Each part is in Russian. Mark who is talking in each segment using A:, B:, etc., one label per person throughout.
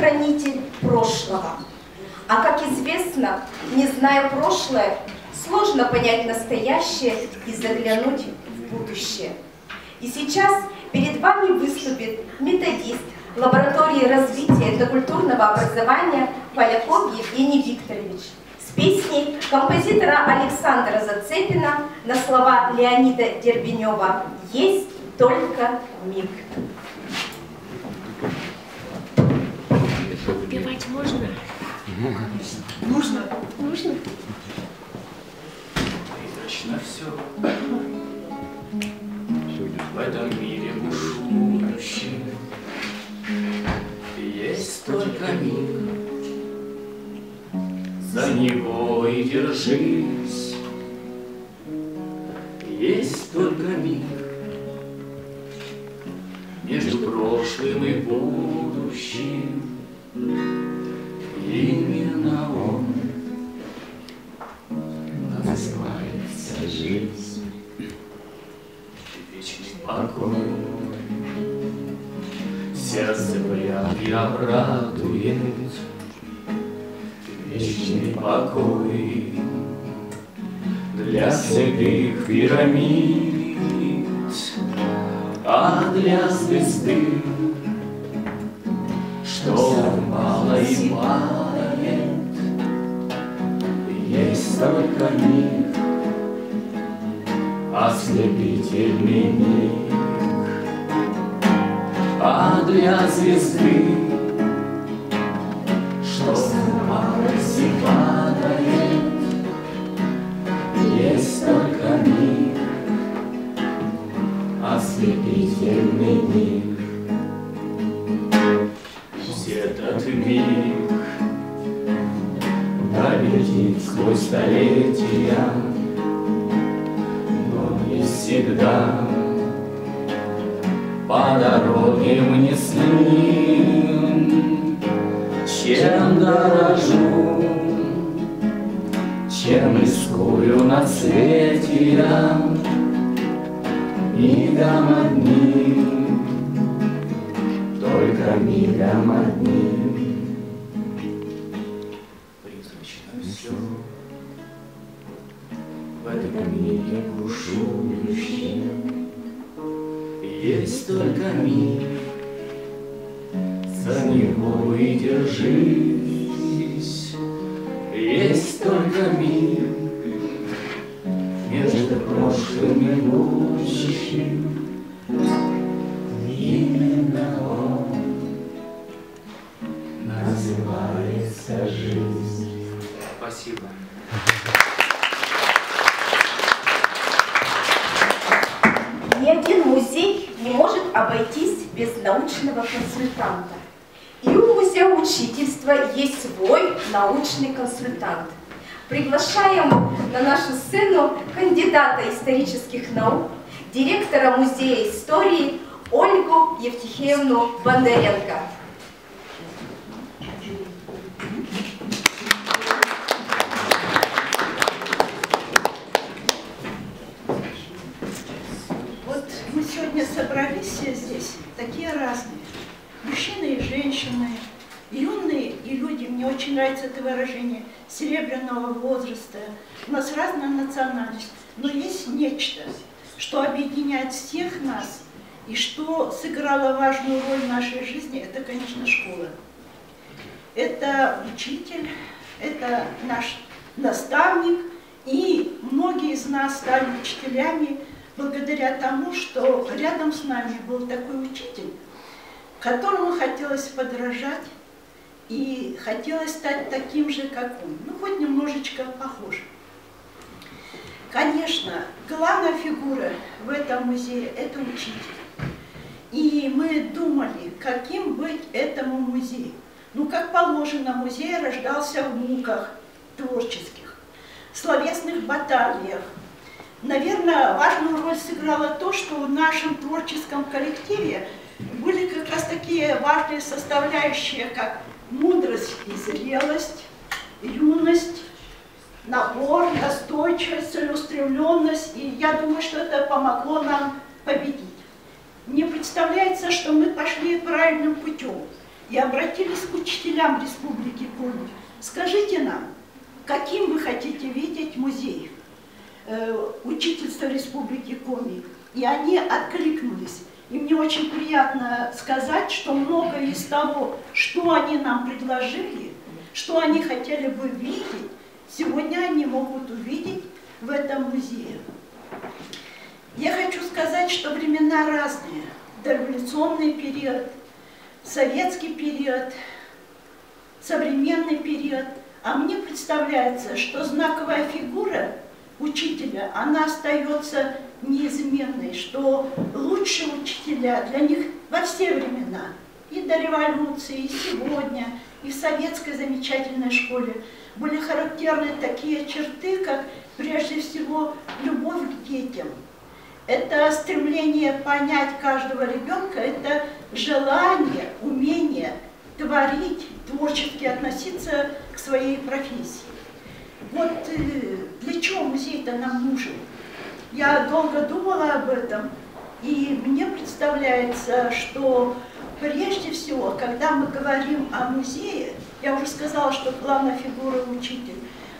A: хранитель прошлого. А как известно, не зная прошлое, сложно понять настоящее и заглянуть в будущее. И сейчас перед вами выступит методист лаборатории развития этнокультурного образования Поляков Евгений Викторович с песней композитора Александра Зацепина на слова Леонида Дербенева «Есть только миг».
B: Певать можно?
C: Нужно?
B: Нужно.
D: Призрачно все в этом мире бушующем. Есть только миг, за него и держись. Есть только миг между прошлым и будущим. Именно он называется жизнь. Вечный покой сердце вряд ли обрадует. Вечный покой для святых пирамид, а для звезды, что мало и падает, есть только миг, ослепительный миг, а для звезды, что мало и падает, есть только миг, ослепительный миг. Этот миг долетит сквозь столетия, но не всегда по дороге мне с ним. Чем дорожу, чем рискую на свете я, мигом одним, только мигом одним. Призрачно все в этом мире бушующем. Есть только миг, за него и держись. Есть только миг между прошлым и будущим. Именно он называется жизнь. Спасибо.
A: Ни один музей не может обойтись без научного консультанта. И у музея учительства есть свой научный консультант. Приглашаем на нашу сцену кандидата исторических наук, директора музея истории Ольгу Евтихеевну Бондаренко.
C: Вот мы сегодня собрались все здесь, такие разные. Мужчины и женщины, юные и люди, мне очень нравится это выражение, серебряного возраста. У нас разная национальность, но есть нечто, что объединяет всех нас и что сыграло важную роль в нашей жизни, это, конечно, школа. Это учитель, это наш наставник, и многие из нас стали учителями благодаря тому, что рядом с нами был такой учитель, которому хотелось подражать и хотелось стать таким же, как он, ну хоть немножечко похожим. Конечно, главная фигура в этом музее – это учитель. И мы думали, каким быть этому музею. Ну, как положено, музей рождался в муках творческих, словесных баталиях. Наверное, важную роль сыграло то, что в нашем творческом коллективе были как раз такие важные составляющие, как мудрость и зрелость, юность, напор, настойчивость, целеустремленность. И я думаю, что это помогло нам победить. Мне представляется, что мы пошли правильным путем и обратились к учителям. учителям Республики Коми, скажите нам, каким вы хотите видеть музей учительства Республики Коми? И они откликнулись. И мне очень приятно сказать, что многое из того, что они нам предложили, что они хотели бы видеть, сегодня они могут увидеть в этом музее. Я хочу сказать, что времена разные. Дореволюционный период, советский период, современный период. А мне представляется, что знаковая фигура учителя, она остается неизменной, что лучшие учителя для них во все времена, и до революции, и сегодня, и в советской замечательной школе, были характерны такие черты, как прежде всего любовь к детям. Это стремление понять каждого ребенка, это желание, умение творить, творчески относиться к своей профессии. Вот для чего музей-то нам нужен? Я долго думала об этом, и мне представляется, что прежде всего, когда мы говорим о музее, я уже сказала, что главная фигура – учитель,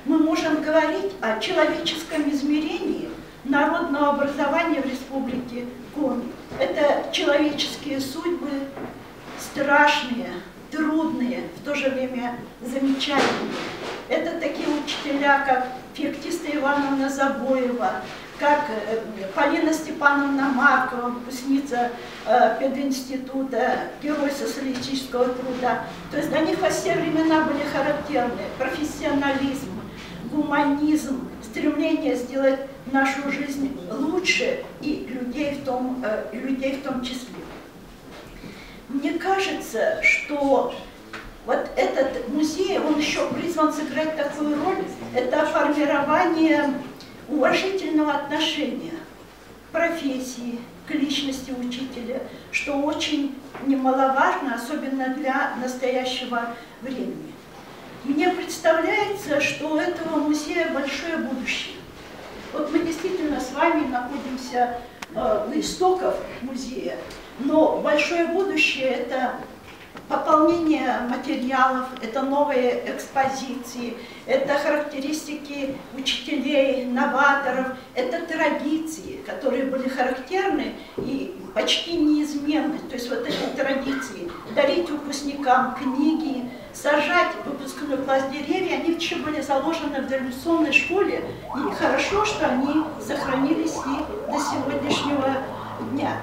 C: мы можем говорить о человеческом измерении народного образования в Республике Коми. Это человеческие судьбы, страшные, трудные, в то же время замечательные. Это такие учителя, как Феоктиста Ивановна Забоева, как Полина Степановна Маркова, выпускница пединститута, герой социалистического труда. То есть для них во все времена были характерны профессионализм, гуманизм, стремление сделать нашу жизнь лучше и людей в том числе. Мне кажется, что вот этот музей, он еще призван сыграть такую роль, это формирование уважительного отношения к профессии, к личности учителя, что очень немаловажно, особенно для настоящего времени. Мне представляется, что у этого музея большое будущее. Вот мы действительно с вами находимся у истоков музея, но большое будущее – это пополнение материалов, это новые экспозиции, это характеристики учителей, новаторов, это традиции, которые были характерны и почти неизменны. То есть вот эти традиции – дарить выпускникам книги, сажать выпускной класс деревья, они еще были заложены в дореволюционной школе, и хорошо, что они сохранились и до сегодняшнего дня.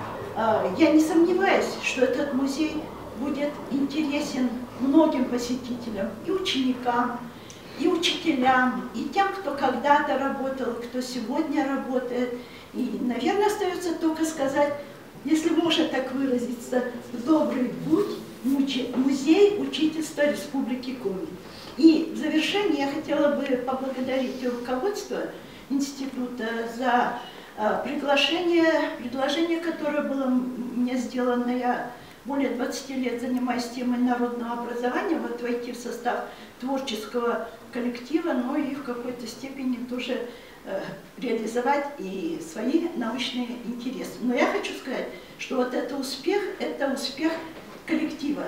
C: Я не сомневаюсь, что этот музей будет интересен многим посетителям, и ученикам, и учителям, и тем, кто когда-то работал, кто сегодня работает. И, наверное, остается только сказать, если можно так выразиться, добрый путь, музей учительства Республики Коми. И в завершение я хотела бы поблагодарить руководство института за предложение, которое было мне сделано. Я более 20 лет занимаюсь темой народного образования, вот войти в состав творческого коллектива, но и в какой-то степени тоже реализовать и свои научные интересы. Но я хочу сказать, что вот это успех коллектива,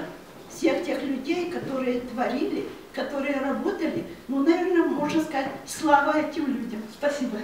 C: всех тех людей, которые творили, которые работали, ну, наверное, можно сказать, слава этим людям. Спасибо.